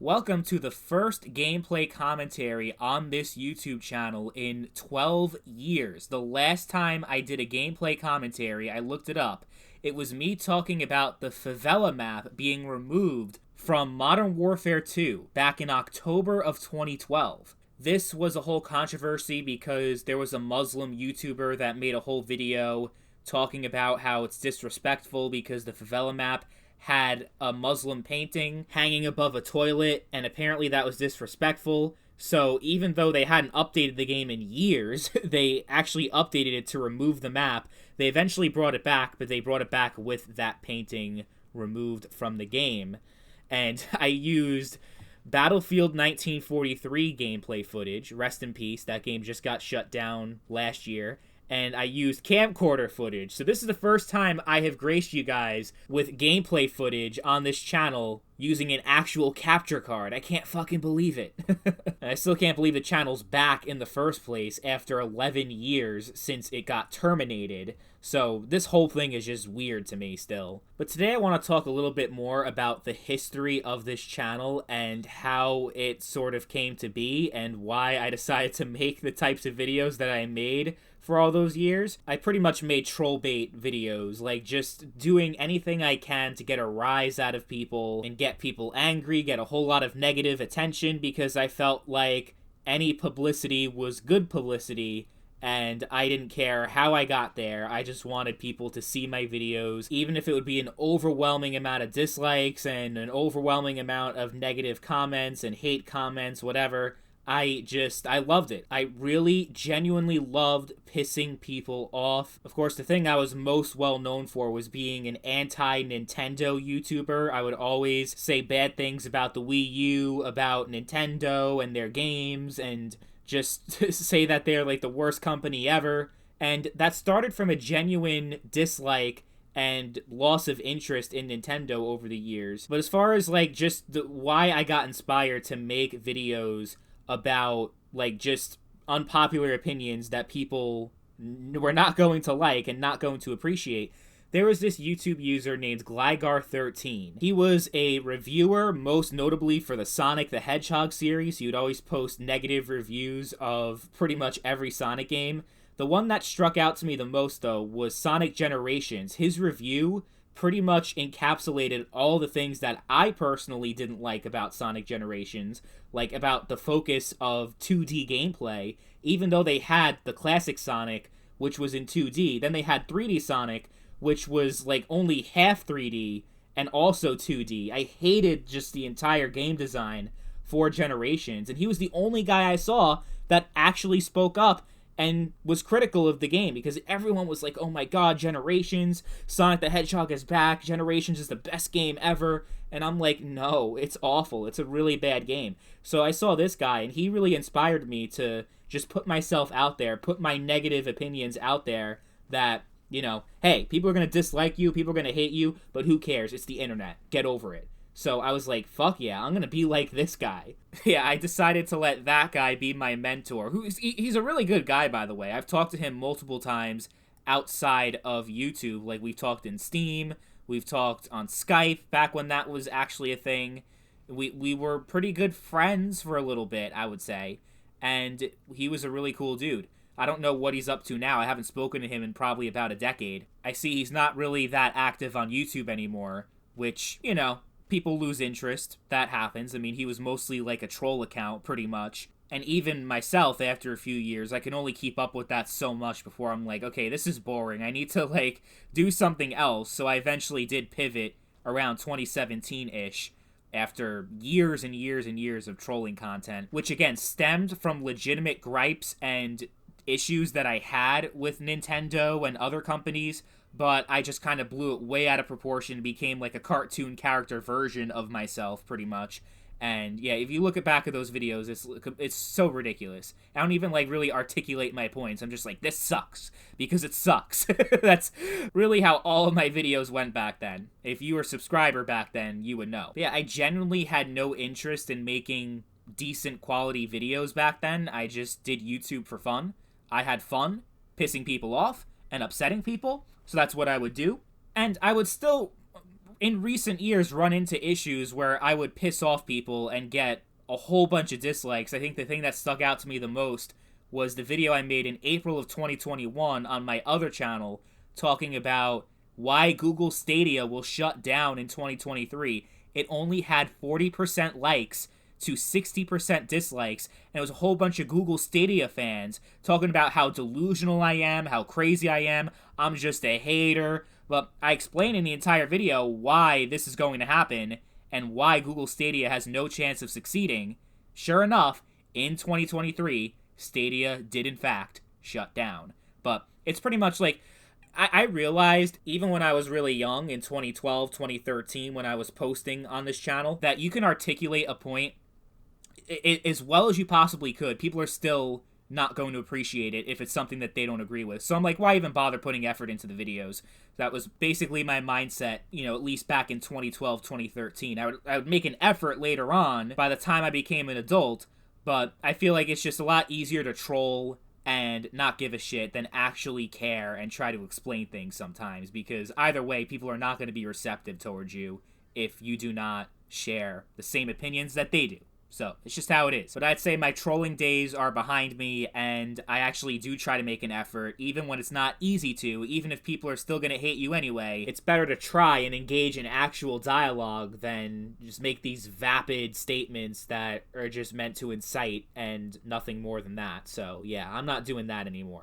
Welcome to the first gameplay commentary on this YouTube channel in 12 years. The last time I did a gameplay commentary, I looked it up. It was me talking about the favela map being removed from Modern Warfare 2 back in October of 2012. This was a whole controversy because there was a Muslim YouTuber that made a whole video talking about how it's disrespectful because the favela map had a Muslim painting hanging above a toilet, and apparently that was disrespectful. So even though they hadn't updated the game in years, they actually updated it to remove the map. They eventually brought it back, but they brought it back with that painting removed from the game. And I used Battlefield 1943 gameplay footage. Rest in peace, that game just got shut down last year. And I used camcorder footage. So this is the first time I have graced you guys with gameplay footage on this channel using an actual capture card. I can't fucking believe it. And I still can't believe the channel's back in the first place after 11 years since it got terminated. So this whole thing is just weird to me still. But today I want to talk a little bit more about the history of this channel and how it sort of came to be and why I decided to make the types of videos that I made for all those years. I pretty much made troll bait videos, like just doing anything I can to get a rise out of people and get people angry, get a whole lot of negative attention, because I felt like any publicity was good publicity, and I didn't care how I got there. I just wanted people to see my videos, even if it would be an overwhelming amount of dislikes and an overwhelming amount of negative comments and hate comments, whatever. I loved it. I really genuinely loved pissing people off. Of course, the thing I was most well known for was being an anti-Nintendo YouTuber. I would always say bad things about the Wii U, about Nintendo and their games, and just say that they're like the worst company ever. And that started from a genuine dislike and loss of interest in Nintendo over the years. But as far as like just why I got inspired to make videos about like just unpopular opinions that people were not going to like and not going to appreciate, there was this YouTube user named Gligar13. He was a reviewer, most notably for the Sonic the Hedgehog series. He would always post negative reviews of pretty much every Sonic game. The one that struck out to me the most, though, was Sonic Generations. His review pretty much encapsulated all the things that I personally didn't like about Sonic Generations, like about the focus of 2D gameplay. Even though they had the classic Sonic, which was in 2D, then they had 3D Sonic, which was like only half 3D and also 2D. I hated just the entire game design for Generations, and he was the only guy I saw that actually spoke up and was critical of the game, because everyone was like, oh my god, Generations, Sonic the Hedgehog is back, Generations is the best game ever, and I'm like, no, it's awful, it's a really bad game. So I saw this guy, and he really inspired me to just put myself out there, put my negative opinions out there, that, you know, hey, people are going to dislike you, people are going to hate you, but who cares, it's the internet, get over it. So I was like, fuck yeah, I'm going to be like this guy. Yeah, I decided to let that guy be my mentor. He's a really good guy, by the way. I've talked to him multiple times outside of YouTube. Like, we've talked in Steam, we've talked on Skype, back when that was actually a thing. We were pretty good friends for a little bit, I would say. And he was a really cool dude. I don't know what he's up to now. I haven't spoken to him in probably about a decade. I see he's not really that active on YouTube anymore, which, you know, people lose interest. That happens. I mean, he was mostly like a troll account, pretty much. And even myself, after a few years, I can only keep up with that so much before I'm like, okay, this is boring. I need to, like, do something else. So I eventually did pivot around 2017-ish after years and years and years of trolling content, which, again, stemmed from legitimate gripes and issues that I had with Nintendo and other companies, but I just kind of blew it way out of proportion, became like a cartoon character version of myself, pretty much. And yeah, if you look back at those videos, it's so ridiculous. I don't even like really articulate my points. I'm just like, this sucks, because it sucks. That's really how all of my videos went back then. If you were a subscriber back then, you would know. But yeah, I genuinely had no interest in making decent quality videos back then. I just did YouTube for fun. I had fun pissing people off and upsetting people, so that's what I would do. And I would still in recent years run into issues where I would piss off people and get a whole bunch of dislikes. I think the thing that stuck out to me the most was the video I made in April of 2021 on my other channel talking about why Google Stadia will shut down in 2023. It only had 40% likes to 60% dislikes, and it was a whole bunch of Google Stadia fans talking about how delusional I am, how crazy I am, I'm just a hater. But I explain in the entire video why this is going to happen and why Google Stadia has no chance of succeeding. Sure enough, in 2023, Stadia did in fact shut down. But it's pretty much like, I realized even when I was really young in 2012, 2013, when I was posting on this channel, that you can articulate a point as well as you possibly could. People are still not going to appreciate it if it's something that they don't agree with. So I'm like, why even bother putting effort into the videos? That was basically my mindset, you know, at least back in 2012, 2013. I would make an effort later on by the time I became an adult, but I feel like it's just a lot easier to troll and not give a shit than actually care and try to explain things sometimes, because either way, people are not going to be receptive towards you if you do not share the same opinions that they do. So, it's just how it is. But I'd say my trolling days are behind me, and I actually do try to make an effort, even when it's not easy to, even if people are still going to hate you anyway. It's better to try and engage in actual dialogue than just make these vapid statements that are just meant to incite and nothing more than that. So, yeah, I'm not doing that anymore.